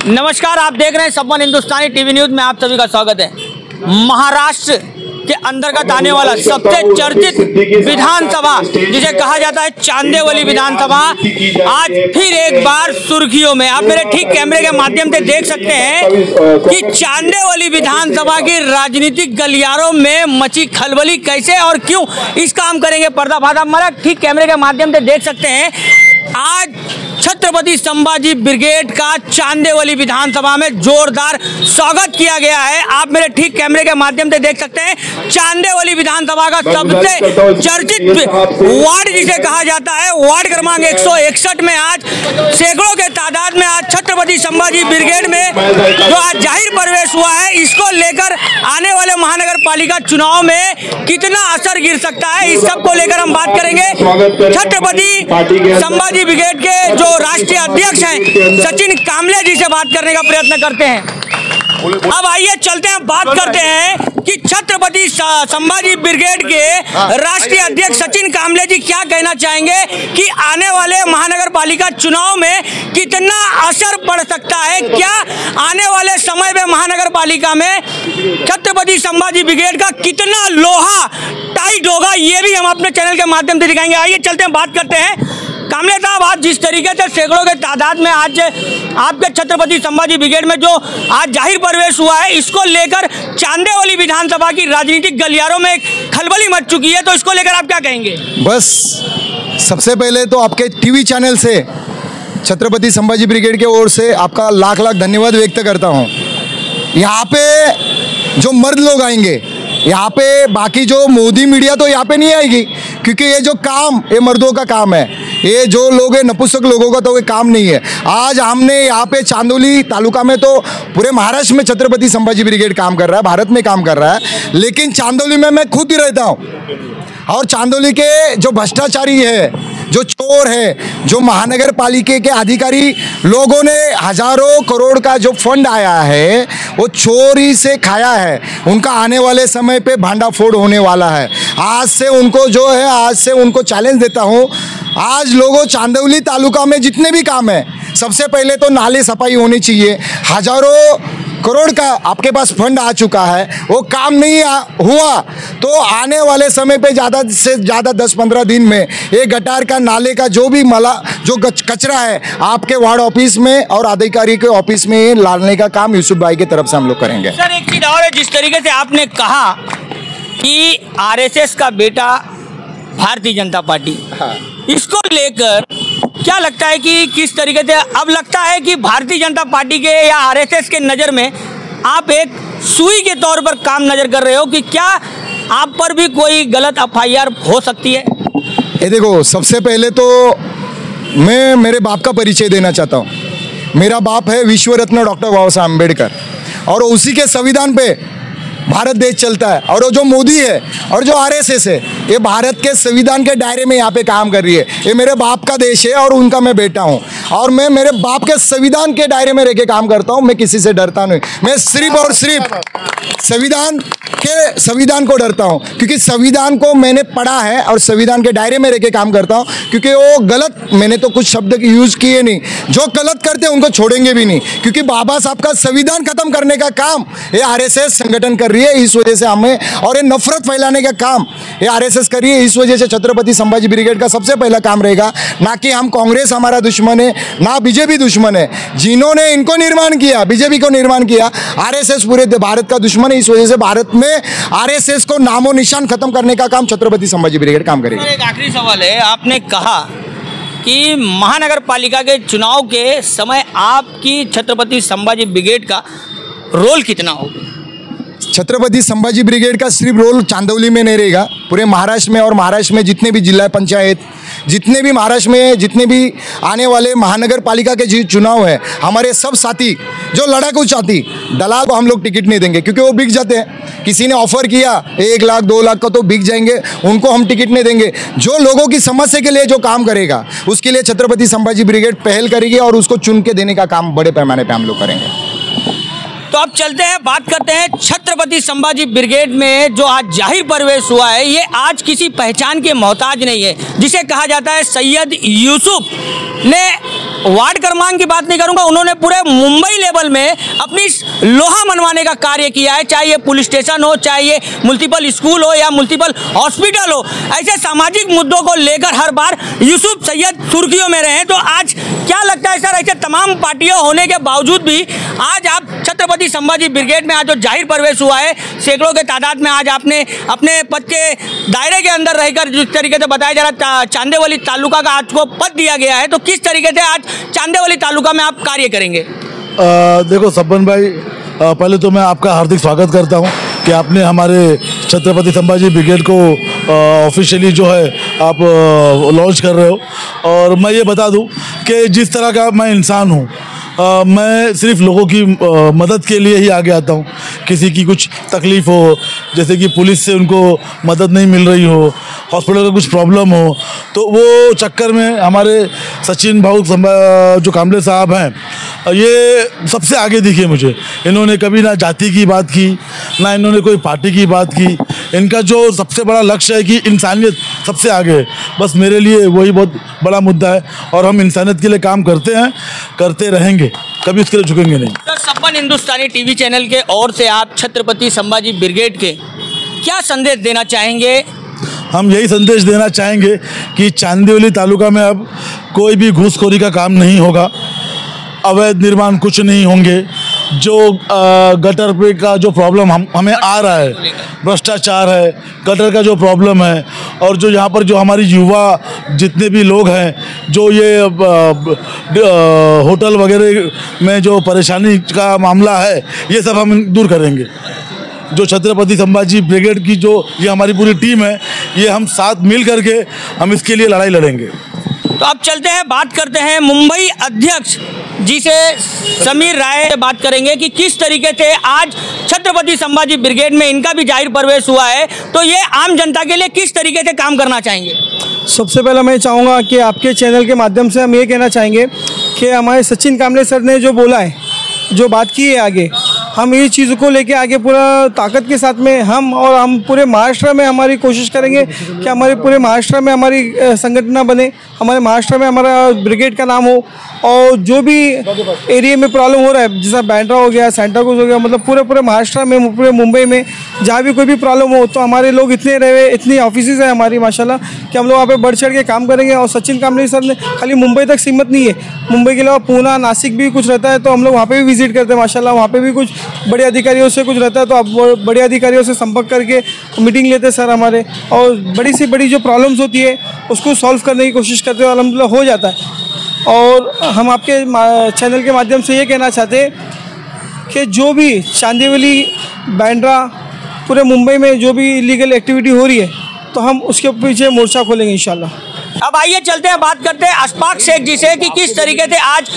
नमस्कार, आप देख रहे हैं सपन हिंदुस्तानी टीवी न्यूज में आप सभी का स्वागत है। महाराष्ट्र के अंतर्गत आने वाला सबसे चर्चित विधानसभा जिसे कहा जाता है चांदेवली विधानसभा आज फिर एक बार सुर्खियों में। आप मेरे ठीक कैमरे के माध्यम से देख सकते हैं कि चांदेवली विधानसभा की राजनीतिक गलियारों में मची खलबली कैसे और क्यों, इसका हम करेंगे पर्दाफाश। आप हमारा ठीक कैमरे के माध्यम से देख सकते हैं आज छत्रपति संभाजी ब्रिगेड का चांदेवली विधानसभा में जोरदार स्वागत किया गया है। आप मेरे ठीक कैमरे के माध्यम से देख सकते हैं चांदेवली विधानसभा का सबसे चर्चित वार्ड जिसे कहा जाता है, वार्ड क्रमांक 161 में आज सैकड़ों के तादाद में आज छत्रपति संभाजी ब्रिगेड में जो आज जाहिर प्रवेश हुआ है, इसको लेकर आने वाले महानगर पालिका चुनाव में कितना असर गिर सकता है, इस सब को लेकर हम बात करेंगे। छत्रपति संभाजी ब्रिगेड के जो राष्ट्रीय अध्यक्ष हैं सचिन कामले जी से बात करने का प्रयत्न करते हैं। अब आइए चलते हैं, बात करते हैं कि छत्रपति संभाजी ब्रिगेड के राष्ट्रीय अध्यक्ष सचिन कामले जी क्या कहना चाहेंगे कि आने वाले महानगर पालिका चुनाव में कितना असर पड़ सकता है, क्या आने वाले समय में महानगर पालिका में छत्रपति संभाजी ब्रिगेड का कितना लोहा टाइट होगा, ये भी हम अपने चैनल के माध्यम से दिखाएंगे। आइए चलते हैं, बात करते हैं। कामले साहब, आज जिस तरीके से सैकड़ों के तादाद में आज आपके छत्रपति संभाजी ब्रिगेड में जो आज जाहिर प्रवेश हुआ है, इसको लेकर चांदेवली विधानसभा की राजनीतिक गलियारों में खलबली मच चुकी है, तो इसको लेकर आप क्या कहेंगे? बस सबसे पहले तो आपके टीवी चैनल से छत्रपति संभाजी ब्रिगेड के ओर से आपका लाख लाख धन्यवाद व्यक्त करता हूँ। यहाँ पे जो मर्द लोग आएंगे, यहाँ पे बाकी जो मोदी मीडिया तो यहाँ पे नहीं आएगी, क्योंकि ये जो काम ये मर्दों का काम है, ये जो लोग हैं नपुंसक लोगों का तो ये काम नहीं है। आज हमने यहाँ पे चांदोली तालुका में तो पूरे महाराष्ट्र में छत्रपति संभाजी ब्रिगेड काम कर रहा है, भारत में काम कर रहा है, लेकिन चांदोली में मैं खुद ही रहता हूँ। और चांदोली के जो भ्रष्टाचारी है, जो चोर है, जो महानगर पालिका के अधिकारी लोगों ने हजारों करोड़ का जो फंड आया है वो चोरी से खाया है, उनका आने वाले समय पे भांडाफोड़ होने वाला है। आज से उनको जो है, आज से उनको चैलेंज देता हूँ। आज लोगों चांदोली तालुका में जितने भी काम है, सबसे पहले तो नाले सफाई होनी चाहिए। हजारों करोड़ का आपके पास फंड आ चुका है, वो काम नहीं हुआ तो आने वाले समय पे ज़्यादा से ज़्यादा 10-15 दिन में ये गटार का नाले का जो भी जो कचरा है आपके वार्ड ऑफिस में और अधिकारी के ऑफिस में लाने का काम यूसुफ भाई की तरफ से हम लोग करेंगे। सर, एक चीज और है, जिस तरीके से आपने कहा कि आरएसएस का बेटा भारतीय जनता पार्टी, इसको लेकर क्या लगता है कि किस तरीके से अब लगता है कि भारतीय जनता पार्टी के या आरएसएस के नज़र में आप एक सुई के तौर पर काम नज़र कर रहे हो कि क्या आप पर भी कोई गलत एफआईआर हो सकती है? ये देखो, सबसे पहले तो मैं मेरे बाप का परिचय देना चाहता हूँ। मेरा बाप है विश्व रत्न डॉक्टर बाबा साहब अम्बेडकर, और उसी के संविधान पे भारत देश चलता है। और वो जो मोदी है और जो आरएसएस है, ये भारत के संविधान के दायरे में यहाँ पे काम कर रही है। ये मेरे बाप का देश है और उनका मैं बेटा हूँ, और मैं मेरे बाप के संविधान के दायरे में रह के काम करता हूँ। मैं किसी से डरता नहीं, मैं सिर्फ और सिर्फ संविधान को डरता हूँ, क्योंकि संविधान को मैंने पढ़ा है और संविधान के दायरे में रह के काम करता हूँ। क्योंकि वो गलत, मैंने तो कुछ शब्द यूज़ किए नहीं, जो गलत करते हैं उनको छोड़ेंगे भी नहीं, क्योंकि बाबा साहब का संविधान खत्म करने का काम ये आरएसएस संगठन कर रही है। इस वजह से हमें, और ये नफरत फैलाने का काम ये आरएसएस कर रही है। इस वजह से छत्रपति संभाजी ब्रिगेड का सबसे पहला काम रहेगा, ना कि हम कांग्रेस हमारा दुश्मन है, ना बीजेपी दुश्मन है। जिन्होंने इनको निर्माण किया, बीजेपी को निर्माण किया, आरएसएस पूरे भारत का दुश्मन है। इस वजह से भारत में आरएसएस को नामो निशान खत्म करने का काम छत्रपति संभाजी ब्रिगेड काम करेगी। एक आखिरी सवाल है, आपने कहा कि महानगर पालिका के चुनाव के समय आपकी छत्रपति संभाजी ब्रिगेड का रोल कितना होगा? छत्रपति संभाजी ब्रिगेड का सिर्फ रोल चांदोली में नहीं रहेगा, पूरे महाराष्ट्र में, और महाराष्ट्र में जितने भी जिला पंचायत, जितने भी महाराष्ट्र में जितने भी आने वाले महानगर पालिका के जो चुनाव है, हमारे सब साथी जो लड़ाकू साथी, दलाल को हम लोग टिकट नहीं देंगे, क्योंकि वो बिक जाते हैं। किसी ने ऑफर किया 1 लाख 2 लाख का तो बिक जाएंगे, उनको हम टिकट नहीं देंगे। जो लोगों की समस्या के लिए जो काम करेगा, उसके लिए छत्रपति संभाजी ब्रिगेड पहल करेगी और उसको चुन के देने का काम बड़े पैमाने पर हम लोग करेंगे। तो अब चलते हैं, बात करते हैं छत्रपति संभाजी ब्रिगेड में जो आज जाहिर प्रवेश हुआ है, ये आज किसी पहचान के मोहताज नहीं है। जिसे कहा जाता है सैयद यूसुफ ने वार्ड क्रमांक की बात नहीं करूंगा, उन्होंने पूरे मुंबई लेवल में अपनी लोहा मनवाने का कार्य किया है। चाहे ये पुलिस स्टेशन हो, चाहे ये मुल्टीपल स्कूल हो या मुल्टीपल हॉस्पिटल हो, ऐसे सामाजिक मुद्दों को लेकर हर बार यूसुफ सैयद सुर्खियों में रहे। तो आज क्या लगता है सर, ऐसे तमाम पार्टियां होने के बावजूद भी आज आप छत्रपति संभाजी ब्रिगेड में आज जो जाहिर प्रवेश हुआ है, सैकड़ों के तादाद में आज आपने अपने पद के दायरे के अंदर रहकर जिस तरीके से बताया जा रहा चांदेवली तालुका का आज को पद दिया गया है, तो किस तरीके से आज चांदेवली तालुका में आप कार्य करेंगे? देखो सब्बन भाई, पहले तो मैं आपका हार्दिक स्वागत करता हूं कि आपने हमारे छत्रपति संभाजी ब्रिगेड को ऑफिशियली जो है आप लॉन्च कर रहे हो। और मैं ये बता दूं कि जिस तरह का मैं इंसान हूं, मैं सिर्फ लोगों की मदद के लिए ही आगे आता हूँ। किसी की कुछ तकलीफ़ हो, जैसे कि पुलिस से उनको मदद नहीं मिल रही हो, हॉस्पिटल का कुछ प्रॉब्लम हो, तो वो चक्कर में हमारे सचिन भाऊ जो कामले साहब हैं, ये सबसे आगे दिखे मुझे। इन्होंने कभी ना जाति की बात की, ना इन्होंने कोई पार्टी की बात की। इनका जो सबसे बड़ा लक्ष्य है कि इंसानियत सबसे आगे है। बस मेरे लिए वही बहुत बड़ा मुद्दा है और हम इंसानियत के लिए काम करते हैं, करते रहेंगे, कभी उसके लिए झुकेंगे नहीं। तो सपन हिंदुस्तानी टीवी चैनल के ओर से आप छत्रपति संभाजी ब्रिगेड के क्या संदेश देना चाहेंगे? हम यही संदेश देना चाहेंगे कि चांदेवली तालुका में अब कोई भी घूसखोरी का काम नहीं होगा, अवैध निर्माण कुछ नहीं होंगे। जो गटर पे का जो प्रॉब्लम हमें आ रहा है, भ्रष्टाचार है, गटर का जो प्रॉब्लम है, और जो यहाँ पर जो हमारी युवा जितने भी लोग हैं, जो ये होटल वगैरह में जो परेशानी का मामला है, ये सब हम दूर करेंगे। जो छत्रपति संभाजी ब्रिगेड की जो ये हमारी पूरी टीम है, ये हम साथ मिल करके हम इसके लिए लड़ाई लड़ेंगे। तो अब चलते हैं, बात करते हैं मुंबई अध्यक्ष जी से, समीर राय से बात करेंगे कि किस तरीके से आज छत्रपति संभाजी ब्रिगेड में इनका भी जाहिर प्रवेश हुआ है, तो ये आम जनता के लिए किस तरीके से काम करना चाहेंगे? सबसे पहले मैं चाहूँगा कि आपके चैनल के माध्यम से हम ये कहना चाहेंगे कि हमारे सचिन कामले सर ने जो बोला है, जो बात की है, आगे हम ये चीज़ों को लेके आगे पूरा ताकत के साथ में हम पूरे महाराष्ट्र में हमारी कोशिश करेंगे कि हमारे पूरे महाराष्ट्र में हमारी संगठन बने, हमारे महाराष्ट्र में हमारा ब्रिगेड का नाम हो। और जो भी एरिया में प्रॉब्लम हो रहा है, जैसा बैंड्रा हो गया, सेंटाक्रूज हो गया, मतलब पूरे महाराष्ट्र में, पूरे मुंबई में जहाँ भी कोई भी प्रॉब्लम हो, तो हमारे लोग इतने रहे, इतनी ऑफिसेज है हमारी माशाल्लाह कि हम लोग वहाँ पे बढ़ चढ़ के काम करेंगे। और सचिन कामले सर ने खाली मुंबई तक सीमित नहीं है, मुंबई के अलावा पूना, नासिक भी कुछ रहता है, तो हम लोग वहाँ पे भी विजिट करते हैं माशाल्लाह। वहाँ पे भी कुछ बड़े अधिकारियों से कुछ रहता है, तो आप बड़े अधिकारियों से संपर्क करके मीटिंग लेते हैं सर हमारे, और बड़ी से बड़ी जो प्रॉब्लम्स होती है उसको सॉल्व करने की कोशिश करते हैं, अल्हम्दुलिल्लाह हो जाता है। और हम आपके चैनल के माध्यम से ये कहना चाहते हैं कि जो भी चांदेवली, बैंड्रा, पूरे मुंबई में जो भी इलीगल एक्टिविटी हो रही है, तो हम उसके पीछे मोर्चा खोलेंगे इंशाल्लाह। अब आइए चलते हैं, बात करते हैं अशफाक शेख जी से कि किस तरीके से आज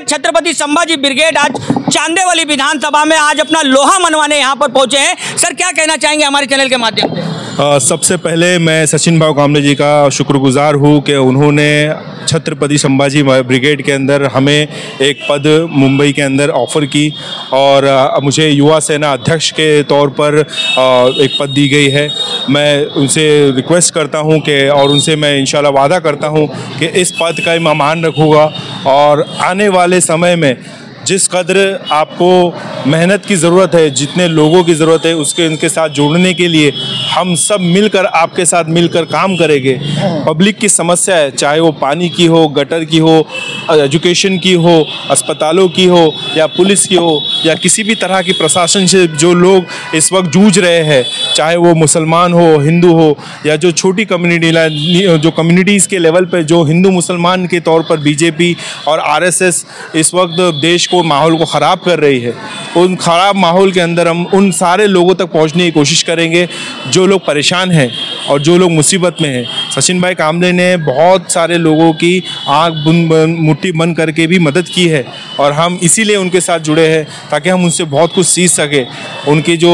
छत्रपति संभाजी ब्रिगेड आज चांदेवली विधानसभा में आज अपना लोहा मनवाने यहाँ पर पहुंचे हैं। सर, क्या कहना चाहेंगे हमारे चैनल के माध्यम से? सबसे पहले मैं सचिन भाऊ कामले जी का शुक्रगुजार हूँ कि उन्होंने छत्रपति संभाजी ब्रिगेड के अंदर हमें एक पद मुंबई के अंदर ऑफ़र की, और मुझे युवा सेना अध्यक्ष के तौर पर एक पद दी गई है। मैं उनसे रिक्वेस्ट करता हूं कि, और उनसे मैं इंशाल्लाह वादा करता हूं कि इस पद का मैं मान रखूँगा, और आने वाले समय में जिस कदर आपको मेहनत की ज़रूरत है, जितने लोगों की ज़रूरत है, उसके इनके साथ जोड़ने के लिए हम सब मिलकर आपके साथ मिलकर काम करेंगे। पब्लिक की समस्या है, चाहे वो पानी की हो, गटर की हो, एजुकेशन की हो, अस्पतालों की हो, या पुलिस की हो, या किसी भी तरह की प्रशासन से जो लोग इस वक्त जूझ रहे हैं, चाहे वो मुसलमान हो, हिंदू हो, या जो छोटी कम्युनिटी जो कम्युनिटीज़ के लेवल पर जो हिंदू मुसलमान के तौर पर बीजेपी और आरएसएस इस वक्त देश को माहौल को ख़राब कर रही है, उन ख़राब माहौल के अंदर हम उन सारे लोगों तक पहुंचने की कोशिश करेंगे जो लोग परेशान हैं और जो लोग मुसीबत में हैं। सचिन भाई कामले ने बहुत सारे लोगों की आँख मुट्ठी बंद करके भी मदद की है, और हम इसीलिए उनके साथ जुड़े हैं ताकि हम उनसे बहुत कुछ सीख सकें। उनकी जो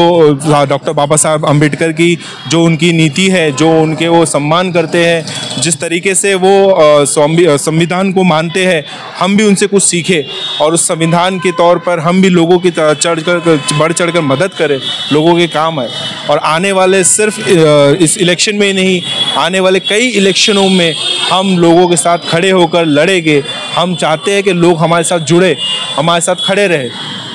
डॉक्टर बाबा साहब अम्बेडकर की जो उनकी नीति है, जो उनके वो सम्मान करते हैं, जिस तरीके से वो संविधान को मानते हैं, हम भी उनसे कुछ सीखें, और उस संविधान के तौर पर हम भी लोगों की बढ़ चढ़कर मदद करे, लोगों के काम है। और आने वाले सिर्फ इस इलेक्शन में ही नहीं, आने वाले कई इलेक्शनों में हम लोगों के साथ खड़े होकर लड़ेंगे। हम चाहते हैं कि लोग हमारे साथ जुड़े, हमारे साथ खड़े रहे।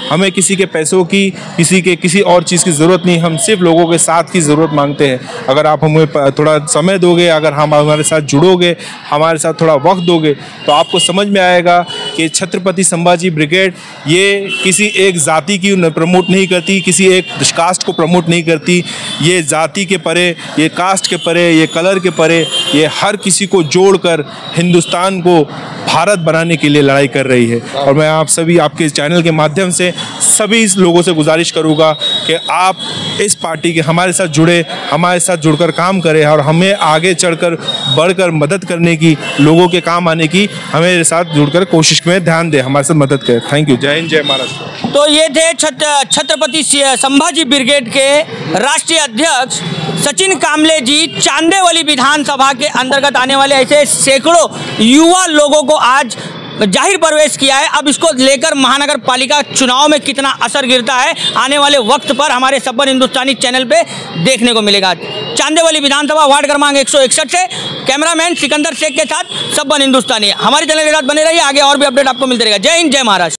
हमें किसी के पैसों की, किसी और चीज़ की ज़रूरत नहीं, हम सिर्फ लोगों के साथ की ज़रूरत मांगते हैं। अगर आप हमें थोड़ा समय दोगे, अगर हम हमारे साथ जुड़ोगे, हमारे साथ थोड़ा वक्त दोगे, तो आपको समझ में आएगा कि छत्रपति संभाजी ब्रिगेड ये किसी एक जाति की प्रमोट नहीं करती, किसी एक कास्ट को प्रमोट नहीं करती। ये जाति के परे, ये कास्ट के परे, ये कलर के परे, ये हर किसी को जोड़कर हिंदुस्तान को भारत बनाने के लिए लड़ाई कर रही है। और मैं आप सभी, आपके चैनल के माध्यम से सभी लोगों से गुजारिश करूंगा कि आप इस पार्टी के हमारे साथ जुड़े, हमारे साथ जुड़कर काम करें और हमें आगे चढ़कर बढ़कर मदद करने की, लोगों के काम आने की हमारे साथ जुड़कर कोशिश में ध्यान दें, हमारे साथ मदद करें। Thank you. जय हिंद, जय महाराष्ट्र। तो ये थे छत्रपति संभाजी ब्रिगेड के राष्ट्रीय अध्यक्ष सचिन कामले जी। चांदेवली विधानसभा के अंतर्गत आने वाले ऐसे सैकड़ों युवा लोगों को आज जाहिर प्रवेश किया है। अब इसको लेकर महानगर पालिका चुनाव में कितना असर गिरता है, आने वाले वक्त पर हमारे सब्बन हिंदुस्तानी चैनल पे देखने को मिलेगा। चांदेवली विधानसभा वार्ड क्रमांक 161 से कैमरामैन सिकंदर शेख के साथ सब्बन हिंदुस्तानी। हमारे चैनल के साथ बने रहिए, आगे और भी अपडेट आपको मिलते रहेगा। जय हिंद, जय महाराष्ट्र।